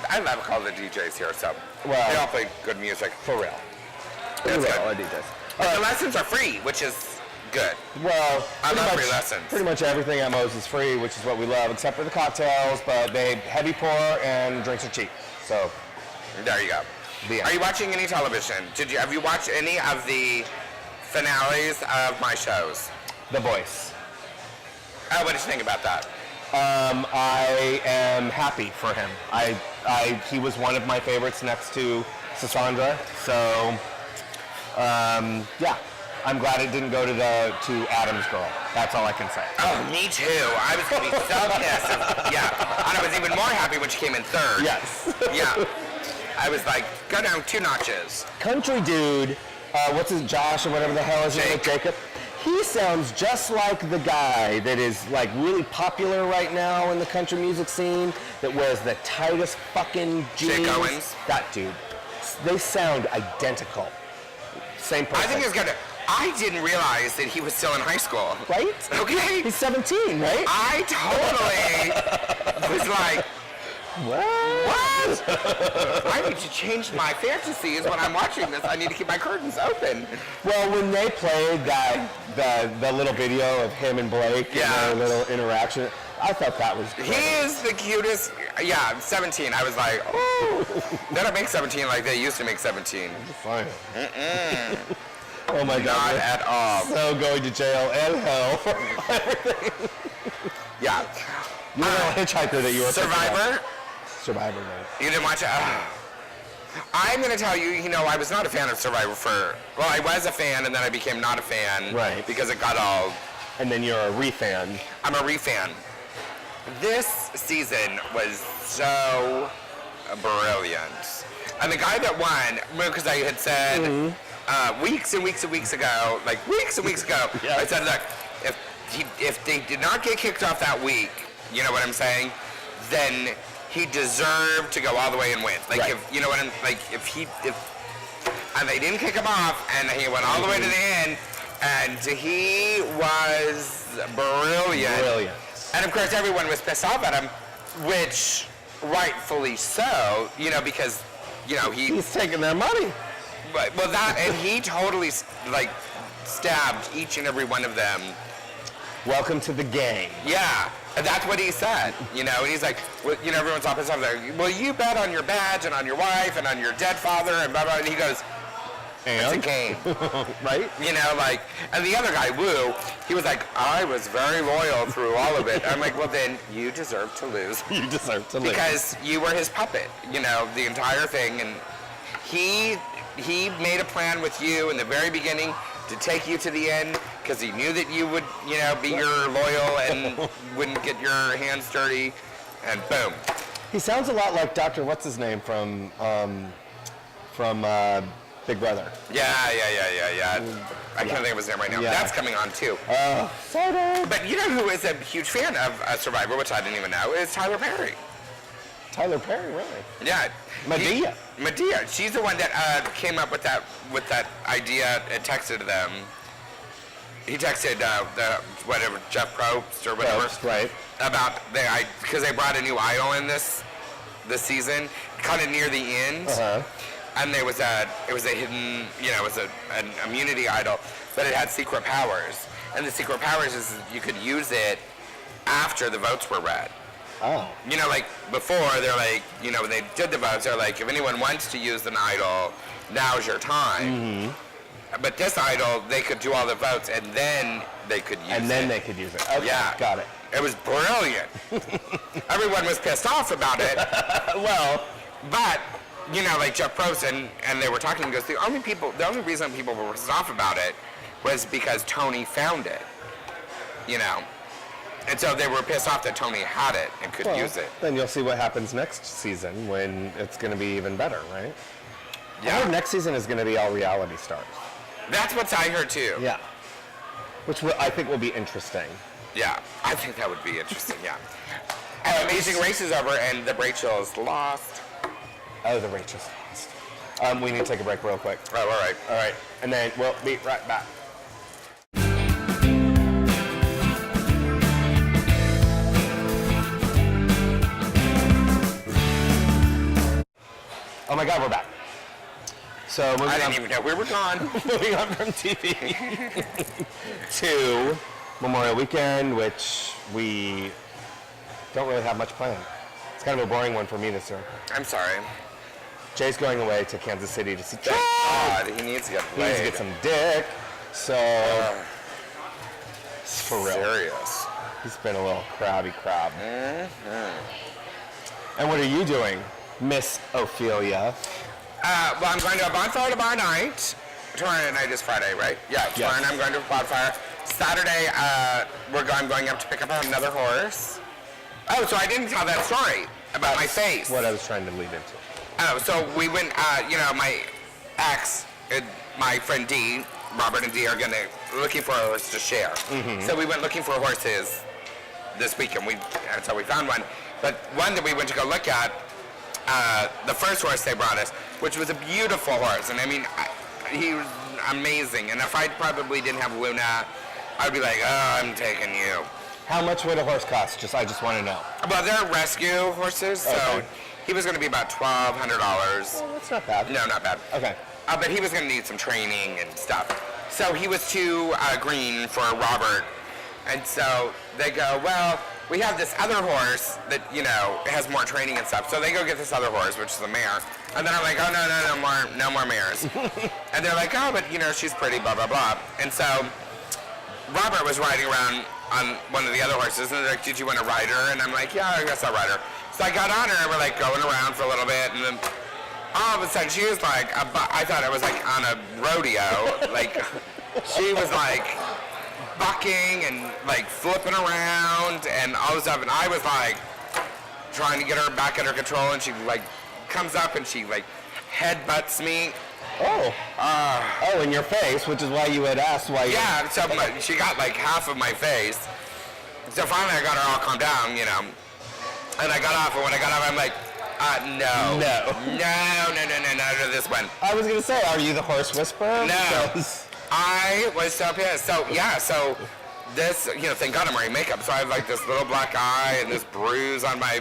S1: I love all the DJs here, so
S2: Well,
S1: they all play good music.
S2: For real.
S1: That's
S2: For real,
S1: good.
S2: all DJs.
S1: But the lessons are free, which is good.
S2: Well,
S1: I
S2: pretty
S1: love
S2: much-
S1: free lessons.
S2: Pretty much everything at Moe's is free, which is what we love, except for the cocktails, but they heavy pour and drinks are cheap. So,
S1: There you go.
S2: The
S1: Are
S2: end.
S1: you watching any television? Have you watched any of the finales of my shows?
S2: The Voice.
S1: Oh, what did you think about that?
S2: I am happy for him. He was one of my favorites next to Cassandra. So, yeah, I'm glad it didn't go to Adam's girl. That's all I can say.
S1: Oh, me too. I was going to be so pissed. Yeah, and I was even more happy when she came in third.
S2: Yes.
S1: Yeah. I was like, go down 2 notches.
S2: Country dude, what's his Josh or whatever the hell is his name? Jacob. He sounds just like the guy that is like really popular right now in the country music scene that wears the tightest fucking jeans.
S1: Jake Owens.
S2: That dude. They sound identical. Same person.
S1: I think it's gonna. I didn't realize that he was still in high school.
S2: Right?
S1: Okay.
S2: He's 17, right?
S1: I totally was like,
S2: What?
S1: I need to change my fantasies when I'm watching this. I need to keep my curtains open.
S2: Well, when they played the little video of him and Blake
S1: Yeah.
S2: and their little interaction, I thought that was great.
S1: He is the cutest. Yeah, 17. I was like, oh. They don't make 17 like they used to make 17.
S2: Fine. Oh my
S1: Not
S2: God.
S1: at all.
S2: So going to jail and hell for everything.
S1: Yeah.
S2: You know, hitchhiker that you were picking
S1: Survivor?
S2: up. Survivor, man.
S1: You didn't watch it? I'm going to tell you, I was not a fan of Survivor well, I was a fan and then I became not a fan.
S2: Right.
S1: Because it got all,
S2: And then you're a re-fan.
S1: I'm a re-fan. This season was so brilliant. And the guy that won, because I had said weeks and weeks and weeks ago, I said, look, if they did not get kicked off that week, you know what I'm saying, then he deserved to go all the way and win. Like,
S2: Right.
S1: if, you know what I'm, like, and they didn't kick him off, and he went all the way to the end, and he was brilliant.
S2: Brilliant.
S1: And of course, everyone was pissed off at him, which rightfully so, because,
S2: He's taking their money.
S1: well, and he totally, stabbed each and every one of them.
S2: Welcome to the gang.
S1: Yeah, and that's what he said, and he's like, well, everyone's all pissed off. They're like, well, you bet on your badge and on your wife and on your dead father and blah, blah, and he goes, it's a game.
S2: Right?
S1: And the other guy, Wu, he was like, I was very loyal through all of it. I'm like, well, then you deserve to lose.
S2: You deserve to live.
S1: Because you were his puppet, the entire thing. And he made a plan with you in the very beginning to take you to the end because he knew that you would, be your loyal and wouldn't get your hands dirty. And boom.
S2: He sounds a lot like Dr. What's his name from Big Brother.
S1: Yeah. I can't think of his name right now.
S2: Yeah.
S1: That's coming on too. But you know who is a huge fan of Survivor, which I didn't even know, is Tyler Perry.
S2: Tyler Perry, really?
S1: Yeah.
S2: Medea.
S1: Medea. She's the one that came up with that idea and texted them. He texted Jeff Probst or whatever.
S2: Probst, right.
S1: About because they brought a new idol in this season, kind of near the end.
S2: Uh-huh.
S1: And it was a hidden, it was an immunity idol, but it had secret powers. And the secret powers is you could use it after the votes were read.
S2: Oh.
S1: Like before, they're like, when they did the votes, they're like, if anyone wants to use an idol, now's your time. Mm-hmm. But this idol, they could do all the votes and then they could use it.
S2: And then they could use it. Okay,
S1: Yeah.
S2: got it.
S1: It was brilliant. Everyone was pissed off about it.
S2: Well,
S1: But, like Jeff Probst and they were talking, he goes, the only reason people were pissed off about it was because Tony found it. And so they were pissed off that Tony had it and could use it.
S2: then you'll see what happens next season when it's going to be even better, right? I
S1: Yeah.
S2: heard next season is going to be all reality stars.
S1: That's what I heard too.
S2: Yeah. Which I think will be interesting.
S1: Yeah. I think that would be interesting, yeah. Amazing Race is over and the Rachel's lost.
S2: Oh, the Rachel's lost. We need to take a break real quick.
S1: Oh, all right.
S2: All right. And then we'll be right back. Oh my God, we're back. So moving
S1: I
S2: on,
S1: didn't even know we were gone.
S2: moving on from TV to Memorial Weekend, which we don't really have much planned. It's kind of a boring one for me this year.
S1: I'm sorry.
S2: Jay's going away to Kansas City to see
S1: Thank God, he needs to get
S2: He needs to
S1: laid.
S2: get some dick. So, it's for real.
S1: Serious.
S2: He's been a little crabby crab. And what are you doing, Miss Ophelia?
S1: Well, I'm going to a bonfire tomorrow night. Tomorrow night is Friday, right? Yeah, tomorrow night I'm going to a bonfire. Saturday, I'm going up to pick up another horse. Oh, so I didn't tell that story about my face.
S2: What I was trying to lead into.
S1: Oh, so we went, my ex, my friend D, Robert and D are looking for a horse to share. So we went looking for horses this weekend. So we found one. But one that we went to go look at, the first horse they brought us, which was a beautiful horse. And I mean, he was amazing. And if I probably didn't have Luna, I'd be like, oh, I'm taking you.
S2: How much would a horse cost? I just want to know.
S1: Well, they're rescue horses, so
S2: Okay.
S1: he was going to be about $1,200.
S2: Well, that's not bad.
S1: No, not bad.
S2: Okay.
S1: But he was going to need some training and stuff. So he was too green for Robert. And so they go, well, we have this other horse that, has more training and stuff. So they go get this other horse, which is a mare. And then I'm like, oh, no more mares. And they're like, oh, but, she's pretty, blah, blah, blah. And so Robert was riding around on one of the other horses, and they're like, did you want to ride her? And I'm like, yeah, I guess I'll ride her. So I got on her, and we're like going around for a little bit, and then all of a sudden she was like, I thought it was like on a rodeo. Like, she was like bucking and like flipping around and all this stuff, and I was like trying to get her back under control, and she like comes up and she like headbutts me.
S2: Oh, in your face, which is why you had asked why.
S1: Yeah, so she got like half of my face. So finally I got her all calmed down, and I got off, and when I got off I'm like, no, this one.
S2: I was gonna say, are you the horse whisperer?
S1: No.
S2: Because-
S1: I was so pissed. So this, thank God I'm wearing makeup. So I have like this little black eye and this bruise on my.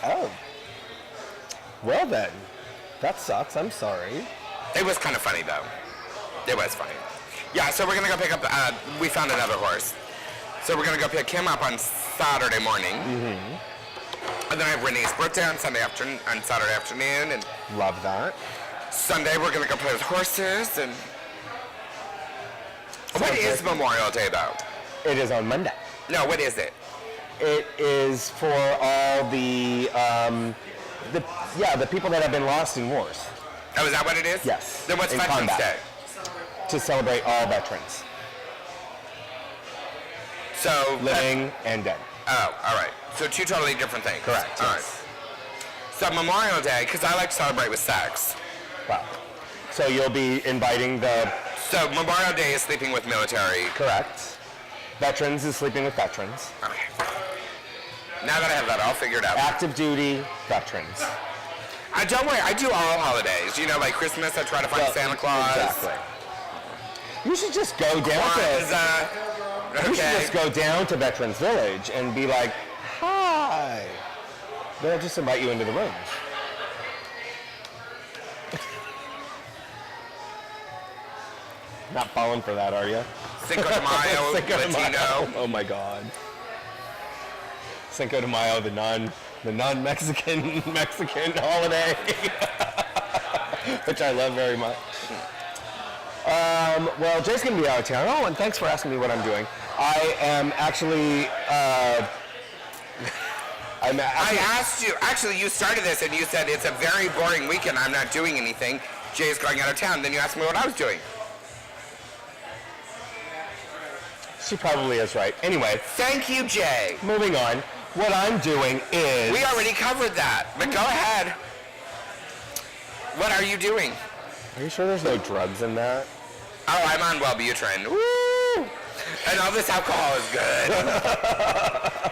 S2: Oh. Well then, that sucks. I'm sorry.
S1: It was kind of funny though. It was funny. Yeah. So we're gonna go pick up. We found another horse. So we're gonna go pick him up on Saturday morning. And then I have Renee's birthday on Saturday afternoon, and
S2: Love that.
S1: Sunday we're gonna go play with horses. And what is Memorial Day though?
S2: It is on Monday.
S1: No, what is it?
S2: It is for all the people that have been lost in wars.
S1: Oh, is that what it is?
S2: Yes.
S1: Then what's
S2: In
S1: Veterans
S2: combat.
S1: Day?
S2: To celebrate all veterans,
S1: So
S2: living and dead.
S1: Oh, all right. So two totally different things.
S2: Correct,
S1: All
S2: yes.
S1: right. So Memorial Day, because I like to celebrate with sex.
S2: Wow. So you'll be inviting the
S1: So Memorial Day is sleeping with military.
S2: correct. Veterans is sleeping with veterans.
S1: Okay. Now that I have that all figured out.
S2: Active duty veterans.
S1: Don't worry, I do all holidays. Like Christmas, I try to find Santa Claus.
S2: Exactly. You should just go down to.
S1: Kwanzaa.
S2: You should
S1: Okay.
S2: just go down to Veterans Village and be like, "Hi." They'll just invite you into the room. Not falling for that, are you?
S1: Cinco de Mayo,
S2: Cinco de Mayo.
S1: Latino.
S2: Oh my God. Cinco de Mayo, the non-Mexican Mexican holiday, which I love very much. Well, Jay's gonna be out of town. Oh, and thanks for asking me what I'm doing. I am actually.
S1: I asked you, actually you started this and you said it's a very boring weekend, I'm not doing anything. Jay's going out of town. Then you asked me what I was doing.
S2: She probably is right. Anyway,
S1: Thank you, Jay.
S2: moving on. What I'm doing is.
S1: We already covered that, but go ahead. What are you doing?
S2: Are you sure there's no drugs in that?
S1: Oh, I'm on Wellbutrin. Woo! And all this alcohol is good.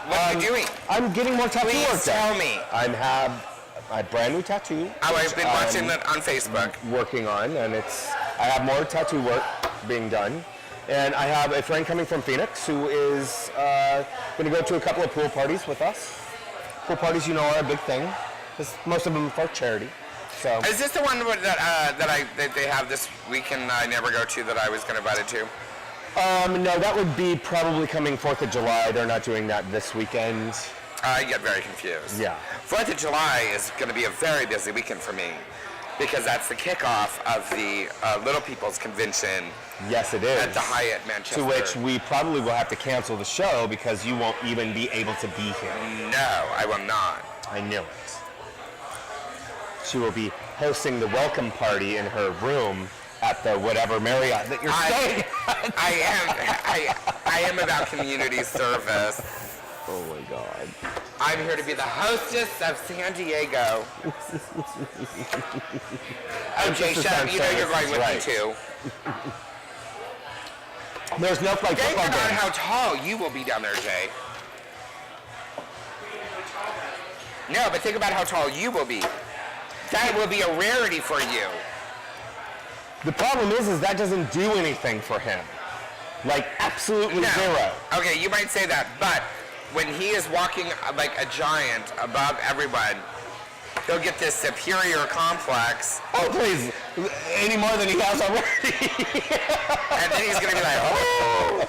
S1: What are you doing?
S2: I'm getting more tattoo
S1: Please
S2: work done.
S1: tell me.
S2: I have a brand new tattoo.
S1: Oh, I've
S2: which
S1: been
S2: I'm
S1: watching that on Facebook.
S2: working on, and I have more tattoo work being done. And I have a friend coming from Phoenix who is going to go to a couple of pool parties with us. Pool parties, are a big thing, because most of them are for charity. So
S1: Is this the one that they have this weekend I never go to that I was going to invite it to?
S2: no, that would be probably coming 4th of July. They're not doing that this weekend.
S1: I get very confused.
S2: Yeah.
S1: 4th of July is going to be a very busy weekend for me. because that's the kickoff of the Little People's Convention
S2: Yes, it is.
S1: at the Hyatt Manchester.
S2: To which we probably will have to cancel the show because you won't even be able to be here.
S1: No, I will not.
S2: I knew it. She will be hosting the welcome party in her room at the whatever Marriott that you're staying at.
S1: I am about community service.
S2: Oh my God.
S1: I'm here to be the hostess of San Diego. Oh, Jay, shut up. You know you're going with me too.
S2: There's no flight
S1: Think
S2: football
S1: about
S2: game.
S1: how tall you will be down there, Jay. No, but think about how tall you will be. That will be a rarity for you.
S2: The problem is that doesn't do anything for him. Like, absolutely
S1: No.
S2: zero.
S1: Okay, you might say that, but when he is walking like a giant above everyone, he'll get this superior complex,
S2: Oh, please. Any more than he has already.
S1: and then he's gonna be like, oh.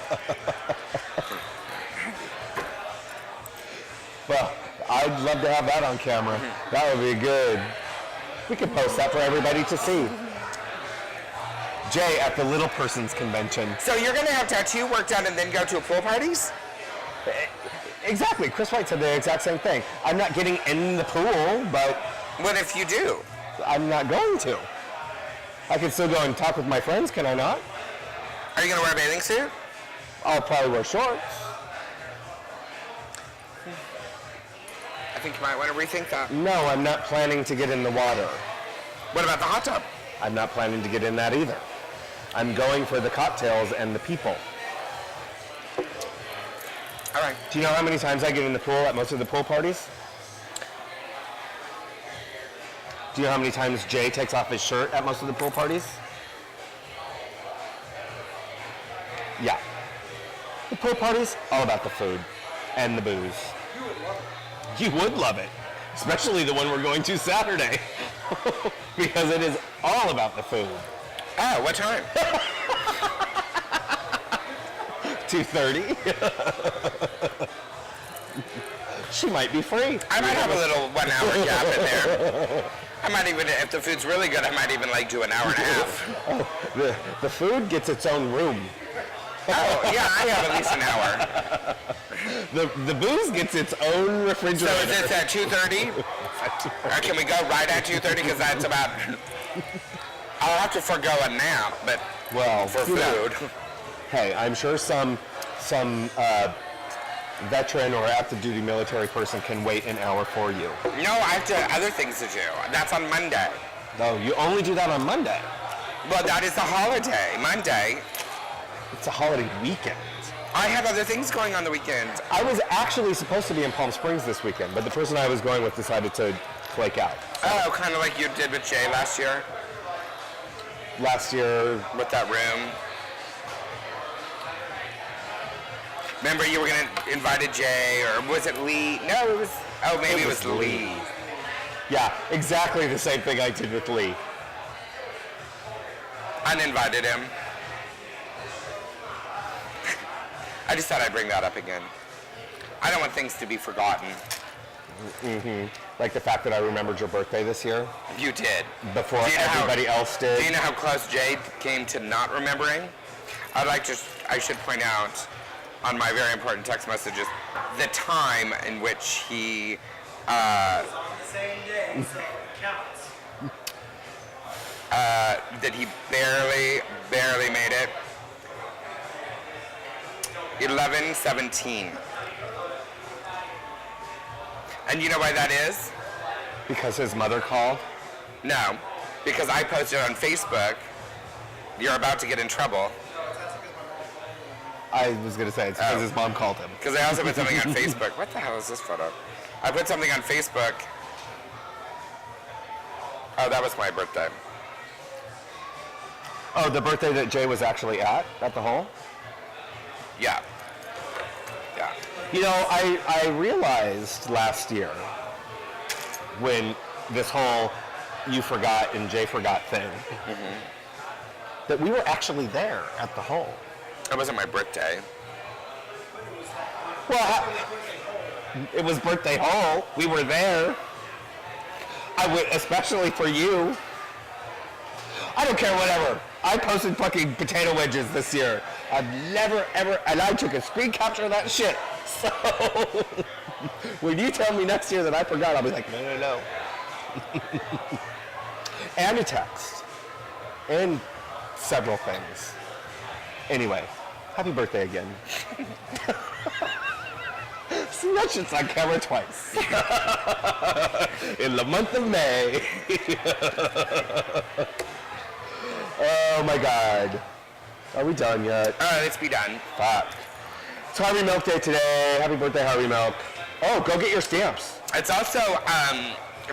S2: Well, I'd love to have that on camera. That would be good. We could post that for everybody to see. Jay at the Little Persons Convention.
S1: So you're gonna have tattoo work done and then go to a pool parties?
S2: Exactly. Chris White said the exact same thing. I'm not getting in the pool, but
S1: What if you do?
S2: I'm not going to. I can still go and talk with my friends, can I not?
S1: Are you gonna wear a bathing suit?
S2: I'll probably wear shorts.
S1: I think you might want to rethink that.
S2: No, I'm not planning to get in the water.
S1: What about the hot tub?
S2: I'm not planning to get in that either. I'm going for the cocktails and the people.
S1: All right.
S2: Do you know how many times I get in the pool at most of the pool parties? Do you know how many times Jay takes off his shirt at most of the pool parties? Yeah. The pool parties, all about the food and the booze. You would love it. Especially the one we're going to Saturday. Because it is all about the food.
S1: Oh, what time?
S2: 2:30. She might be free.
S1: I might have a little 1 hour gap in there. I might even, if the food's really good, I might even like do an hour and a half.
S2: The food gets its own room.
S1: Oh, yeah, I have at least an hour.
S2: The booze gets its own
S1: So
S2: refrigerator.
S1: is this at 2:30? Or can we go right at 2:30? Because that's about... I'll have to forego a nap, but
S2: Well,
S1: for
S2: you know,
S1: food.
S2: hey, I'm sure some veteran or active duty military person can wait an hour for you.
S1: No, I have other things to do. That's on Monday.
S2: No, you only do that on Monday.
S1: Well, that is a holiday. Monday.
S2: It's a holiday weekend.
S1: I have other things going on the weekend.
S2: I was actually supposed to be in Palm Springs this weekend, but the person I was going with decided to flake out.
S1: Oh, kind of like you did with Jay last year
S2: Last year,
S1: with that room. Remember you were going to invite Jay, or was it Lee? No, it was, oh, maybe it was Lee.
S2: yeah, exactly the same thing I did with Lee.
S1: Uninvited him. I just thought I'd bring that up again. I don't want things to be forgotten.
S2: Like the fact that I remembered your birthday this year
S1: You did.
S2: before
S1: Do you know
S2: everybody else did.
S1: Do you know how close Jade came to not remembering? I should point out on my very important text messages the time in which he
S5: It's on the same day, so it counts.
S1: that he barely made it. 11:17. And you know why that is?
S2: Because his mother called.
S1: No, because I posted on Facebook, you're about to get in trouble.
S2: I was going to say it's because
S1: Oh.
S2: his mom called him.
S1: Because I also put something on Facebook. What the hell is this photo? I put something on Facebook. Oh, that was my birthday.
S2: Oh, the birthday that Jay was actually at the hall?
S1: Yeah. Yeah.
S2: You know, I realized last year when this whole you forgot and Jay forgot thing that we were actually there at the hall.
S1: That wasn't my birthday.
S2: Well, it was birthday hall. We were there. I would, especially for you. I don't care, whatever. I posted fucking potato wedges this year. I've never, ever, and I took a screen capture of that shit. So, when you tell me next year that I forgot, I'll be like, no. And a text. And several things. Anyway, happy birthday again. See, that shit's on camera twice. In the month of May. Oh my God. Are we done yet?
S1: Let's be done.
S2: Fuck. It's Harvey Milk Day today. Happy birthday, Harvey Milk. Oh, go get your stamps.
S1: It's also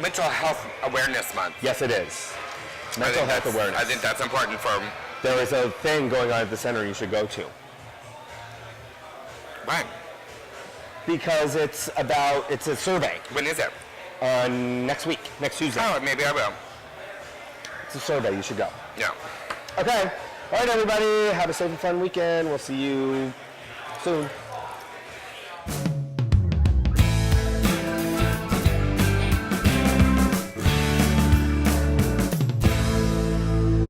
S1: Mental Health Awareness Month.
S2: Yes, it is. Mental health awareness.
S1: I think that's important for...
S2: There is a thing going on at the center you should go to.
S1: Why?
S2: Because it's a survey
S1: When is it?
S2: next week, next Tuesday.
S1: Oh, maybe I will.
S2: It's a survey, you should go.
S1: Yeah.
S2: Okay. All right, everybody. Have a safe and fun weekend. We'll see you soon.